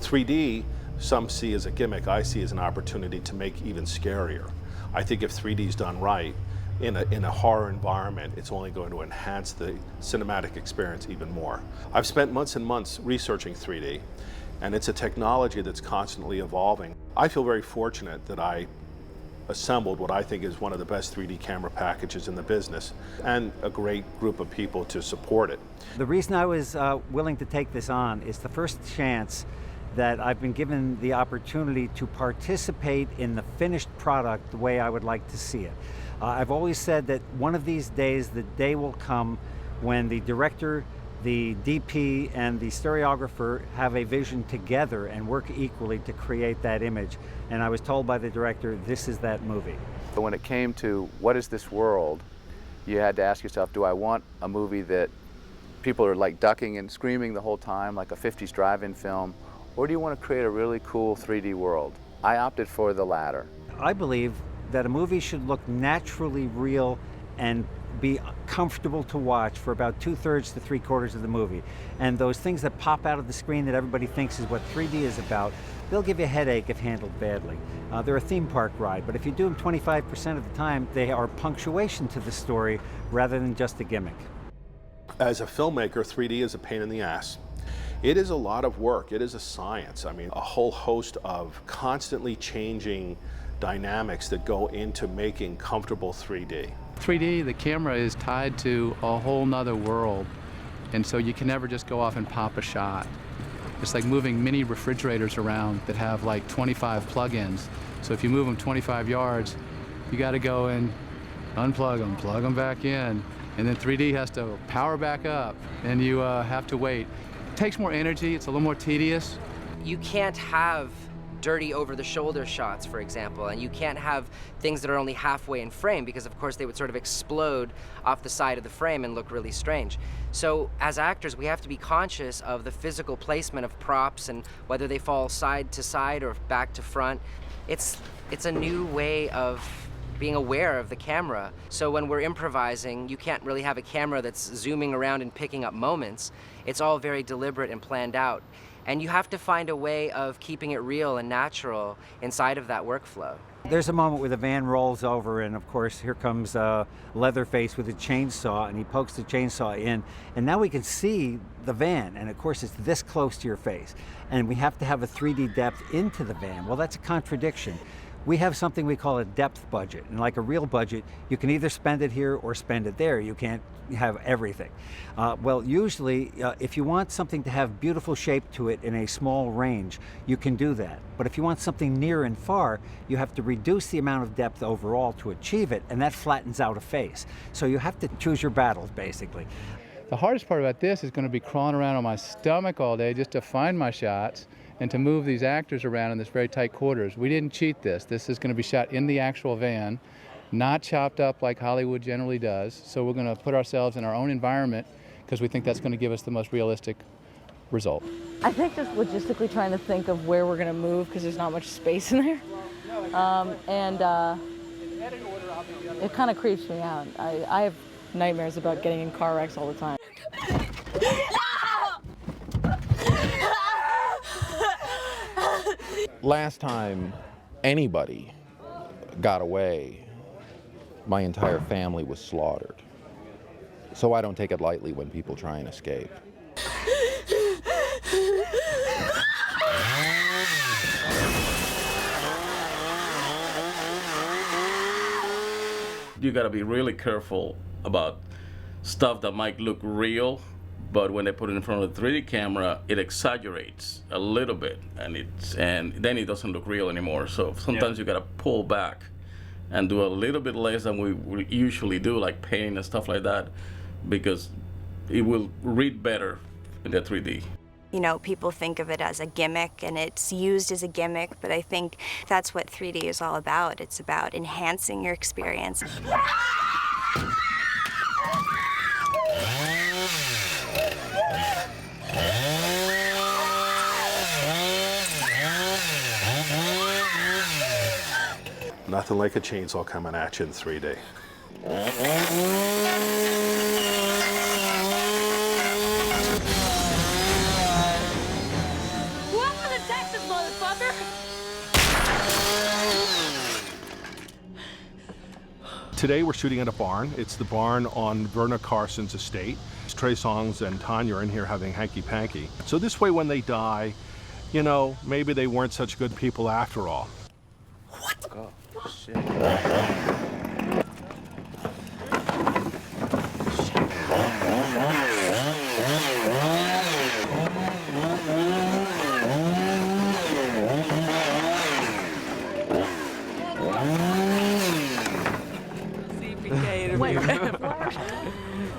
3D, some see as a gimmick, I see as an opportunity to make even scarier. I think if 3D is done right, in a horror environment, it's only going to enhance the cinematic experience even more. I've spent months and months researching 3D, and it's a technology that's constantly evolving. I feel very fortunate that I assembled what I think is one of the best 3D camera packages in the business, and a great group of people to support it. The reason I was willing to take this on is the first chance that I've been given the opportunity to participate in the finished product the way I would like to see it. I've always said that one of these days, the day will come when the director, the DP, and the stereographer have a vision together and work equally to create that image. And I was told by the director, this is that movie. But when it came to what is this world, you had to ask yourself, do I want a movie that people are like ducking and screaming the whole time, like a 50s drive-in film, or do you want to create a really cool 3D world? I opted for the latter. I believe that a movie should look naturally real and be comfortable to watch for about 2/3 to 3/4 of the movie. And those things that pop out of the screen that everybody thinks is what 3D is about, they'll give you a headache if handled badly. They're a theme park ride, but if you do them 25% of the time, they are punctuation to the story rather than just a gimmick. As a filmmaker, 3D is a pain in the ass. It is a lot of work. It is a science. I mean, a whole host of constantly changing dynamics that go into making comfortable 3D. 3D, the camera is tied to a whole nother world, and so you can never just go off and pop a shot. It's like moving mini refrigerators around that have like 25 plug-ins. So if you move them 25 yards, you got to go and unplug them, plug them back in, and then 3D has to power back up, and you have to wait. It takes more energy, it's a little more tedious. You can't have dirty over-the-shoulder shots, for example, and you can't have things that are only halfway in frame because, of course, they would sort of explode off the side of the frame and look really strange. So as actors, we have to be conscious of the physical placement of props and whether they fall side to side or back to front. It's a new way of being aware of the camera. So when we're improvising, you can't really have a camera that's zooming around and picking up moments. It's all very deliberate and planned out. And you have to find a way of keeping it real and natural inside of that workflow. There's a moment where the van rolls over, and of course here comes Leatherface with a chainsaw, and he pokes the chainsaw in, and now we can see the van, and of course it's this close to your face. And we have to have a 3D depth into the van. Well, that's a contradiction. We have something we call a depth budget, and like a real budget, you can either spend it here or spend it there. You can't have everything. Well, usually, if you want something to have beautiful shape to it in a small range, you can do that. But if you want something near and far, you have to reduce the amount of depth overall to achieve it, and that flattens out a face. So you have to choose your battles, basically. The hardest part about this is going to be crawling around on my stomach all day just to find my shots and to move these actors around in this very tight quarters. We didn't cheat this. This is going to be shot in the actual van, not chopped up like Hollywood generally does. So we're going to put ourselves in our own environment because we think that's going to give us the most realistic result. I think just logistically trying to think of where we're going to move because there's not much space in there. It kind of creeps me out. I have nightmares about getting in car wrecks all the time. Last time anybody got away, my entire family was slaughtered. So I don't take it lightly when people try and escape. You gotta be really careful about stuff that might look real, but when they put it in front of the 3D camera, it exaggerates a little bit, and then it doesn't look real anymore. So sometimes you gotta pull back and do a little bit less than we usually do, like painting and stuff like that, because it will read better in the 3D. You know, people think of it as a gimmick, and it's used as a gimmick, but I think that's what 3D is all about. It's about enhancing your experience. Nothing like a chainsaw coming at you in 3D. Welcome to Texas! Today we're shooting at a barn. It's the barn on Verna Carson's estate. Trey Songz and Tanya are in here having hanky-panky. So this way when they die, you know, maybe they weren't such good people after all. What? Oh, shit.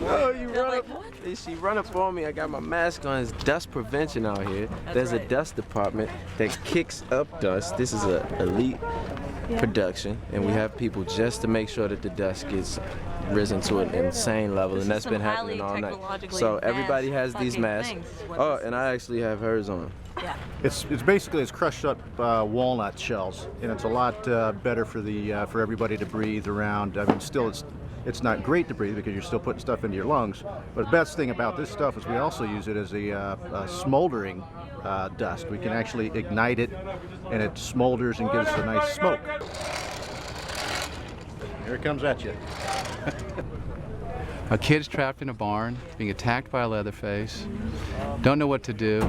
Oh, you run up. She run up on me. I got my mask on. It's dust prevention out here. There's a dust department that kicks up dust. This is an elite production, and we have people just to make sure that the dust gets risen to an insane level, and that's been happening all night. So everybody has these masks. Oh, and I actually have hers on. Yeah. It's basically crushed up walnut shells, and it's a lot better for everybody to breathe around. I mean, still it's not great to breathe because you're still putting stuff into your lungs. But the best thing about this stuff is we also use it as a smoldering dust. We can actually ignite it, and it smolders and gives us a nice smoke. Here it comes at you. A kid's trapped in a barn, being attacked by a Leatherface, don't know what to do,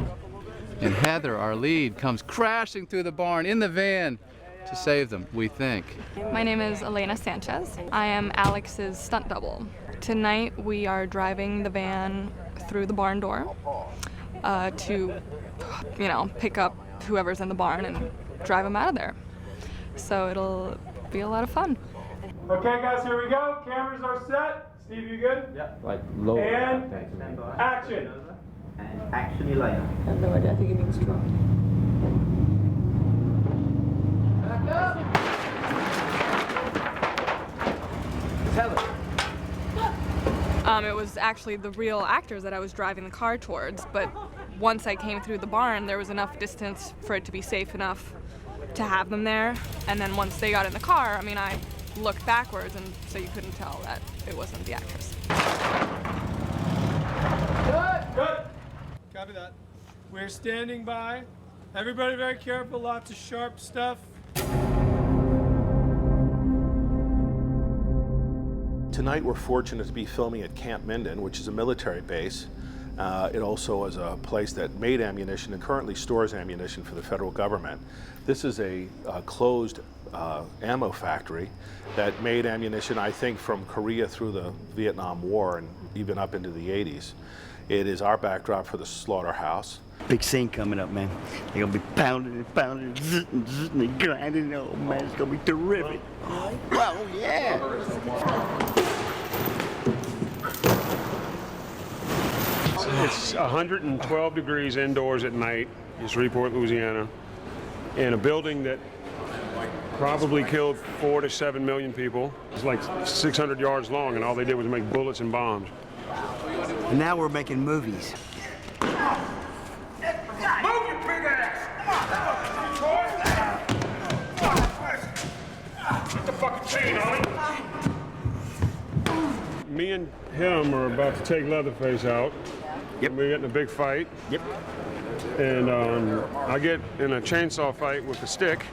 and Heather, our lead, comes crashing through the barn in the van to save them, we think. My name is Elena Sanchez. I am Alex's stunt double. Tonight we are driving the van through the barn door to, you know, pick up whoever's in the barn and drive them out of there. So it'll be a lot of fun. Okay guys, here we go. Cameras are set. Steve, you good? Yep. Like low. And action. And action, Elena. I have no idea. I think it means drunk. It was actually the real actors that I was driving the car towards, but once I came through the barn, there was enough distance for it to be safe enough to have them there. And then once they got in the car, I mean, I looked backwards, and so you couldn't tell that it wasn't the actress. Good. Copy that. We're standing by. Everybody very careful, lots of sharp stuff. Tonight we're fortunate to be filming at Camp Minden, which is a military base. It also is a place that made ammunition and currently stores ammunition for the federal government. This is a closed ammo factory that made ammunition, I think, from Korea through the Vietnam War and even up into the 80s. It is our backdrop for the slaughterhouse. Big scene coming up, man. They're gonna be pounding and pounding and zzz and grinding. Oh man, it's gonna be terrific. Well, yeah. It's 112 degrees indoors at night in Shreveport, Louisiana, in a building that probably killed 4 to 7 million people. It's like 600 yards long, and all they did was make bullets and bombs. And now we're making movies. Move your big ass! Get the fucking chain on it! Me and him are about to take Leatherface out. Yep. We're getting a big fight. Yep. And I get in a chainsaw fight with a stick,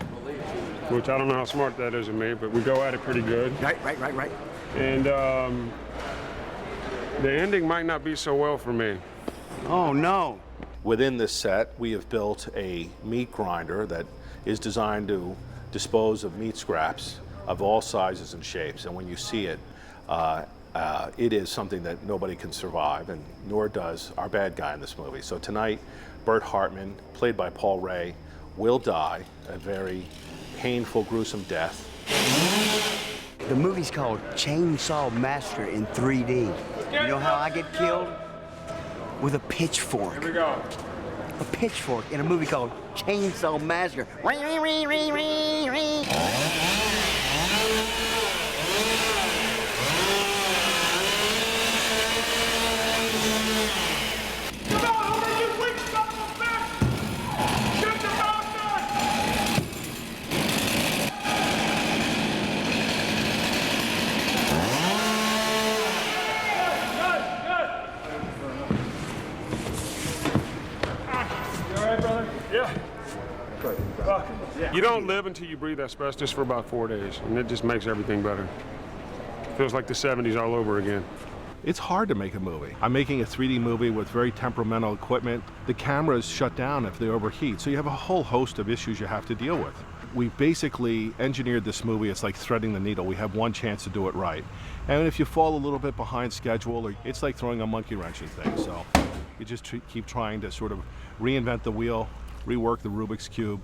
which I don't know how smart that is of me, but we go at it pretty good. Right. And the ending might not be so well for me. Oh no. Within this set, we have built a meat grinder that is designed to dispose of meat scraps of all sizes and shapes. And when you see it, it is something that nobody can survive, and nor does our bad guy in this movie. So tonight, Bert Hartman, played by Paul Ray, will die a very painful, gruesome death. The movie's called Chainsaw Massacre in 3D. You know how I get killed? With a pitchfork. Here we go. A pitchfork in a movie called Chainsaw Massacre. You don't live until you breathe asbestos for about 4 days, and it just makes everything better. Feels like the 70s all over again. It's hard to make a movie. I'm making a 3D movie with very temperamental equipment. The cameras shut down if they overheat, so you have a whole host of issues you have to deal with. We basically engineered this movie. It's like threading the needle. We have one chance to do it right. And if you fall a little bit behind schedule, it's like throwing a monkey wrench in things. So you just keep trying to sort of reinvent the wheel, rework the Rubik's Cube,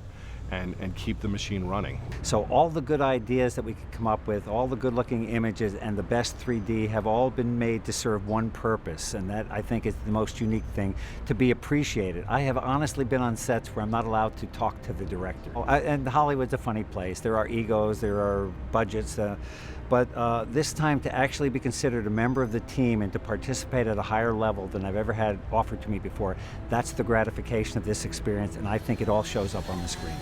and keep the machine running. So all the good ideas that we could come up with, all the good looking images and the best 3D have all been made to serve one purpose, and that I think is the most unique thing, to be appreciated. I have honestly been on sets where I'm not allowed to talk to the director. And Hollywood's a funny place. There are egos, there are budgets, but this time to actually be considered a member of the team and to participate at a higher level than I've ever had offered to me before, that's the gratification of this experience, and I think it all shows up on the screen.